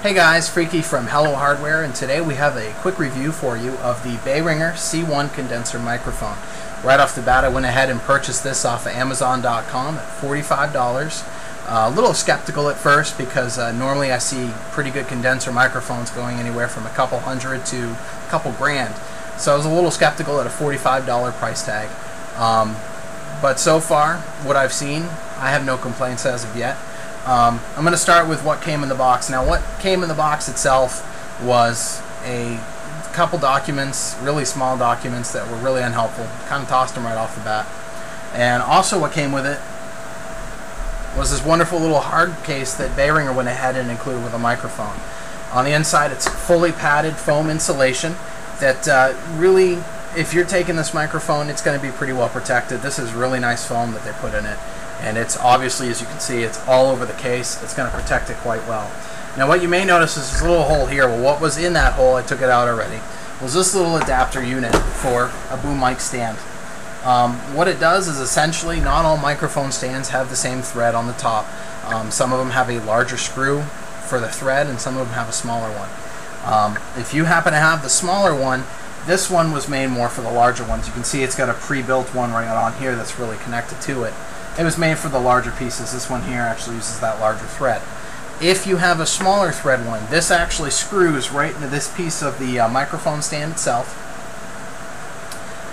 Hey guys, Freaky from HelloHardware, and today we have a quick review for you of the Behringer C-1 Condenser microphone. Right off the bat, I went ahead and purchased this off of Amazon.com at $45. A little skeptical at first because normally I see pretty good condenser microphones going anywhere from a couple hundred to a couple grand. So I was a little skeptical at a $45 price tag. But so far, what I've seen, I have no complaints as of yet. I'm going to start with what came in the box. Now, what came in the box itself was a couple documents, really small documents that were really unhelpful. Kind of tossed them right off the bat. And also what came with it was this wonderful little hard case that Behringer went ahead and included with a microphone. On the inside, it's fully padded foam insulation that really, if you're taking this microphone, it's going to be pretty well protected. This is really nice foam that they put in it. And it's obviously, as you can see, it's all over the case. It's going to protect it quite well. Now what you may notice is this little hole here. Well, what was in that hole, I took it out already, was this little adapter unit for a boom mic stand. What it does is essentially, not all microphone stands have the same thread on the top. Some of them have a larger screw for the thread and some of them have a smaller one. If you happen to have the smaller one, this one was made more for the larger ones. You can see it's got a pre-built one right on here that's really connected to it. It was made for the larger pieces. This one here actually uses that larger thread. If you have a smaller thread one, this actually screws right into this piece of the microphone stand itself.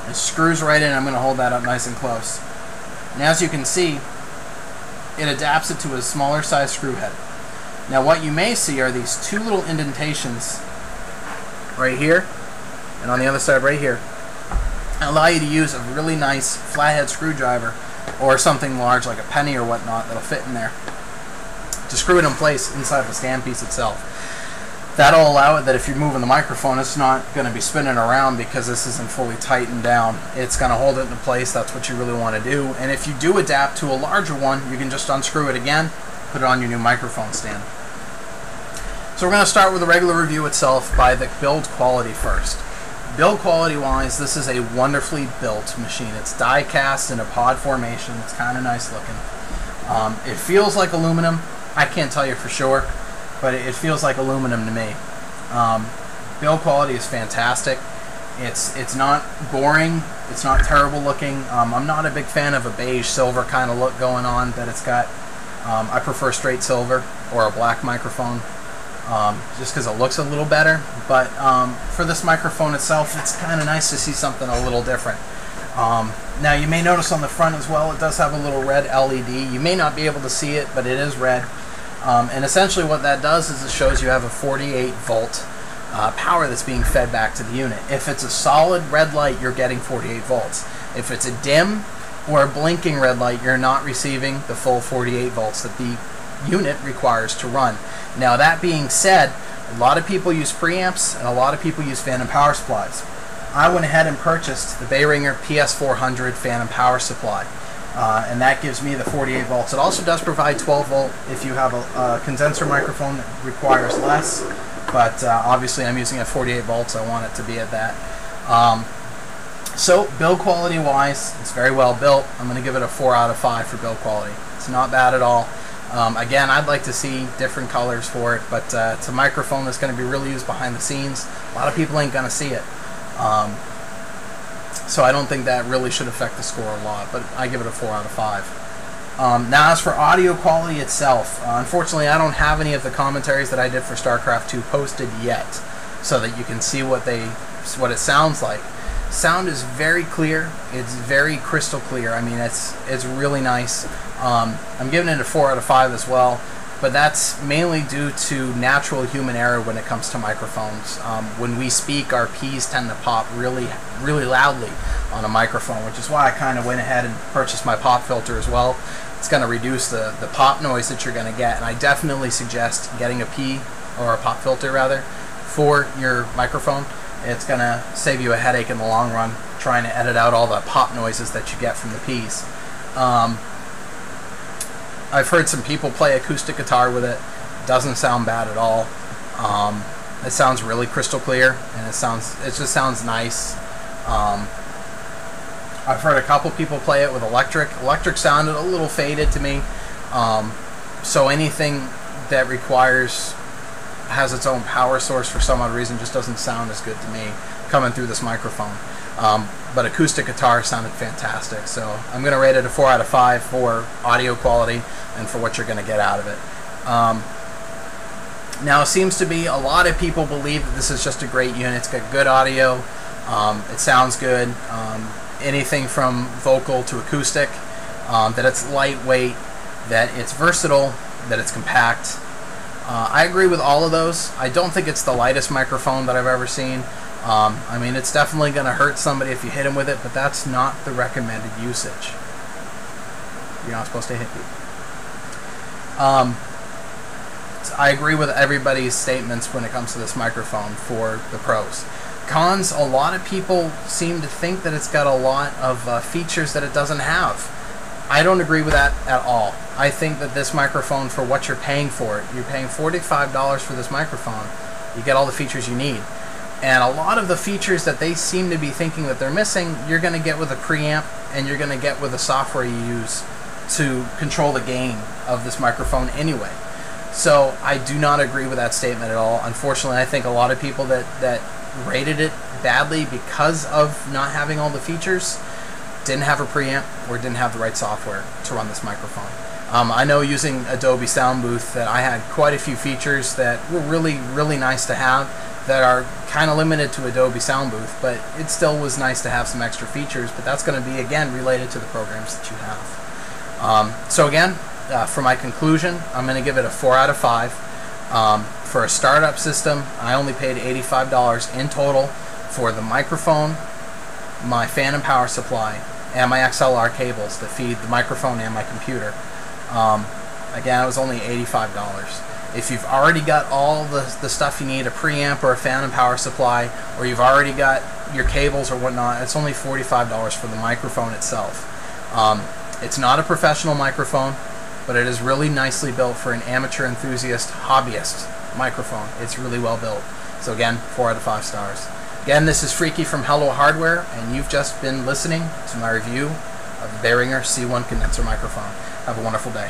It screws right in. I'm going to hold that up nice and close. And as you can see, it adapts it to a smaller size screw head. Now what you may see are these two little indentations right here and on the other side right here. Allow you to use a really nice flathead screwdriver or something large like a penny or whatnot that'll fit in there to screw it in place inside the stand piece itself. That'll allow it that if you're moving the microphone, it's not going to be spinning around because this isn't fully tightened down. It's going to hold it into place. That's what you really want to do. And if you do adapt to a larger one, you can just unscrew it again, put it on your new microphone stand. So we're going to start with the regular review itself by the build quality first. Build quality wise, this is a wonderfully built machine. It's die cast in a pod formation. It's kind of nice looking. It feels like aluminum. I can't tell you for sure, but it feels like aluminum to me. Build quality is fantastic. It's not boring. It's not terrible looking. I'm not a big fan of a beige silver kind of look going on that it's got. I prefer straight silver or a black microphone. Just because it looks a little better, but for this microphone itself, it's kind of nice to see something a little different. Now you may notice on the front as well, it does have a little red LED. You may not be able to see it, but it is red. And essentially what that does is it shows you have a 48 volt power that's being fed back to the unit. If it's a solid red light, you're getting 48 volts. If it's a dim or a blinking red light, you're not receiving the full 48 volts that the unit requires to run. Now that being said, a lot of people use preamps and a lot of people use phantom power supplies. I went ahead and purchased the Behringer PS400 phantom power supply, and that gives me the 48 volts. It also does provide 12 volt if you have a condenser microphone that requires less, but obviously I'm using at 48 volts. I want it to be at that. So build quality wise, it's very well built. I'm going to give it a 4 out of 5 for build quality. It's not bad at all. Again, I'd like to see different colors for it, but it's a microphone that's going to be really used behind the scenes. A lot of people ain't going to see it. So I don't think that really should affect the score a lot, but I give it a 4 out of 5. Now as for audio quality itself, unfortunately I don't have any of the commentaries that I did for StarCraft 2 posted yet, so that you can see what it sounds like. Sound is very clear. It's very crystal clear. I mean, it's really nice. I'm giving it a 4 out of 5 as well, but that's mainly due to natural human error when it comes to microphones. When we speak, our P's tend to pop really, really loudly on a microphone, which is why I kind of went ahead and purchased my pop filter as well. It's going to reduce the pop noise that you're going to get, and I definitely suggest getting a P, or a pop filter rather, for your microphone. It's going to save you a headache in the long run trying to edit out all the pop noises that you get from the P's. I've heard some people play acoustic guitar with it. It doesn't sound bad at all. It sounds really crystal clear, and it just sounds nice. I've heard a couple people play it with electric. Electric sounded a little faded to me. So anything that requires has its own power source for some odd reason just doesn't sound as good to me coming through this microphone. But acoustic guitar sounded fantastic, so I'm going to rate it a 4 out of 5 for audio quality and for what you're going to get out of it. Now, it seems to be a lot of people believe that this is just a great unit. It's got good audio, it sounds good, anything from vocal to acoustic, that it's lightweight, that it's versatile, that it's compact. I agree with all of those. I don't think it's the lightest microphone that I've ever seen. I mean, it's definitely going to hurt somebody if you hit them with it, but that's not the recommended usage. You're not supposed to hit people. I agree with everybody's statements when it comes to this microphone for the pros. Cons, a lot of people seem to think that it's got a lot of features that it doesn't have. I don't agree with that at all. I think that this microphone, for what you're paying for it, you're paying $45 for this microphone, you get all the features you need. And a lot of the features that they seem to be thinking that they're missing, you're going to get with a preamp, and you're going to get with the software you use to control the gain of this microphone anyway. So I do not agree with that statement at all. Unfortunately, I think a lot of people that rated it badly because of not having all the features didn't have a preamp or didn't have the right software to run this microphone. I know using Adobe Sound Booth that I had quite a few features that were really, really nice to have that are kind of limited to Adobe Sound Booth, but it still was nice to have some extra features, but that's going to be, again, related to the programs that you have. So again, for my conclusion, I'm going to give it a 4 out of 5. For a startup system, I only paid $85 in total for the microphone, my fan and power supply, and my XLR cables that feed the microphone and my computer. Again, it was only $85. If you've already got all the stuff you need, a preamp or a fan and power supply, or you've already got your cables or whatnot, it's only $45 for the microphone itself. It's not a professional microphone, but it is really nicely built for an amateur enthusiast, hobbyist microphone. It's really well built. So again, 4 out of 5 stars. Again, this is Freaky from HelloHardware, and you've just been listening to my review of the Behringer C-1 Condenser microphone. Have a wonderful day.